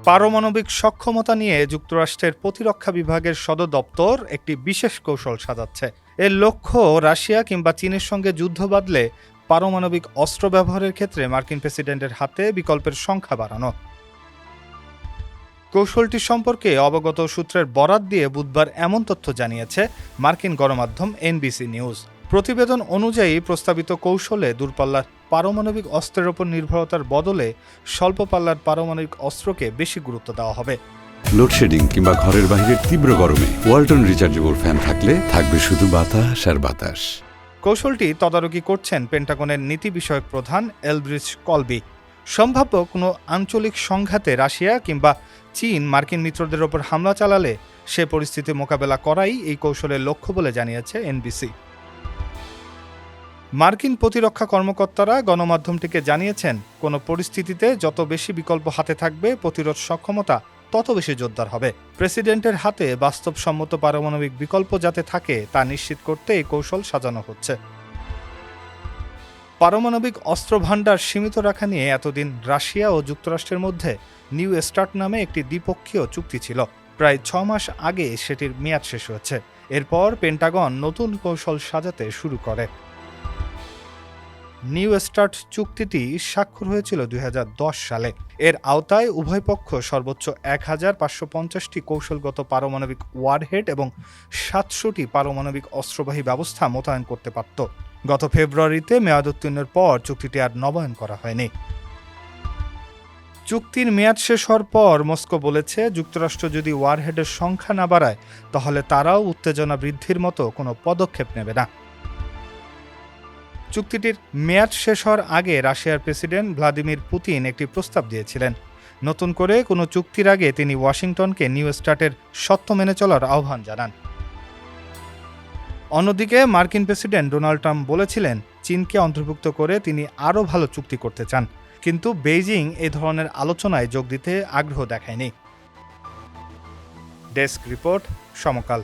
পারমাণবিক সক্ষমতা নিয়ে যুক্তরাষ্ট্রের প্রতিরক্ষা বিভাগের সদর দপ্তর একটি বিশেষ কৌশল সাজাচ্ছে। এর লক্ষ্য রাশিয়া কিংবা চীনের সঙ্গে যুদ্ধ বাঁধলে পারমাণবিক অস্ত্র ব্যবহারের ক্ষেত্রে মার্কিন প্রেসিডেন্টের হাতে বিকল্পের সংখ্যা বাড়ানো। কৌশলটি সম্পর্কে অবগত সূত্রের বরাত দিয়ে বুধবার এমন তথ্য জানিয়েছে মার্কিন গণমাধ্যম এনবিসি নিউজ। প্রতিবেদন অনুযায়ী প্রস্তাবিত কৌশলে দূরপাল্লার পারমাণবিক অস্ত্রের ওপর নির্ভরতার বদলে স্বল্প পাল্লার পারমাণবিক অস্ত্রকে বেশি গুরুত্ব দেওয়া হবে। লোডশেডিং কিংবা ঘরের বাইরের তীব্র গরমে ওয়ালটন রিচার্জেবল ফ্যান থাকলে থাকবে শুধু বাতাস আর বাতাস। কৌশলটি তদারকি করছেন পেন্টাগনের নীতি বিষয়ক প্রধান এলব্রিজ কলবি। সম্ভাব্য কোনো আঞ্চলিক সংঘাতে রাশিয়া কিংবা চীন মার্কিন মিত্রদের ওপর হামলা চালালে সে পরিস্থিতি মোকাবেলা করাই এই কৌশলের লক্ষ্য বলে জানিয়েছে এনবিসি। মার্কিন প্রতিরক্ষা কর্মকর্তারা গণমাধ্যমটিকে জানিয়েছেন, কোনো পরিস্থিতিতে যত বেশি বিকল্প হাতে থাকবে প্রতিরোধ সক্ষমতা তত বেশি জোরদার হবে। প্রেসিডেন্টের হাতে বাস্তবসম্মত পারমাণবিক বিকল্প যাতে থাকে তা নিশ্চিত করতে এই কৌশল সাজানো হচ্ছে। পারমাণবিক অস্ত্র ভাণ্ডার সীমিত রাখা নিয়ে এতদিন রাশিয়া ও যুক্তরাষ্ট্রের মধ্যে নিউ স্টার্ট নামে একটি দ্বিপক্ষীয় চুক্তি ছিল। প্রায় 6 মাস আগে সেটির মেয়াদ শেষ হয়েছে। এরপর পেন্টাগন নতুন কৌশল সাজাতে শুরু করে। নিউ স্টার্ট চুক্তিটি স্বাক্ষর হয়েছিল 2010 সালে। এর আওতায় উভয় পক্ষ সর্বোচ্চ 1550টি কৌশলগত পারমাণবিক ওয়ারহেড এবং 700টি পারমাণবিক অস্ত্রবাহী ব্যবস্থা মোতায়েন করতে পারত। গত ফেব্রুয়ারিতে মেয়াদ উত্তীর্ণের পর চুক্তিটি আর নবায়ন করা হয়নি। চুক্তির মেয়াদ শেষ হওয়ার পর মস্কো বলেছে, যুক্তরাষ্ট্র যদি ওয়ারহেডের সংখ্যা না বাড়ায় তাহলে তারাও উত্তেজনা বৃদ্ধির মতো কোনো পদক্ষেপ নেবে না। চুক্তিটির মেয়াদ শেষ হওয়ার আগে রাশিয়ার প্রেসিডেন্ট ভ্লাদিমির পুতিন একটি প্রস্তাব দিয়েছিলেন। নতুন করে কোনো চুক্তির আগে তিনি ওয়াশিংটনকে নিউ স্টার্টের শর্ত মেনে চলার আহ্বান জানান। অন্যদিকে মার্কিন প্রেসিডেন্ট ডোনাল্ড ট্রাম্প বলেছিলেন, চীনকে অন্তর্ভুক্ত করে তিনি আরও ভালো চুক্তি করতে চান, কিন্তু বেইজিং এই ধরনের আলোচনায় যোগ দিতে আগ্রহ দেখায়নি। ডেস্ক রিপোর্ট, সমকাল।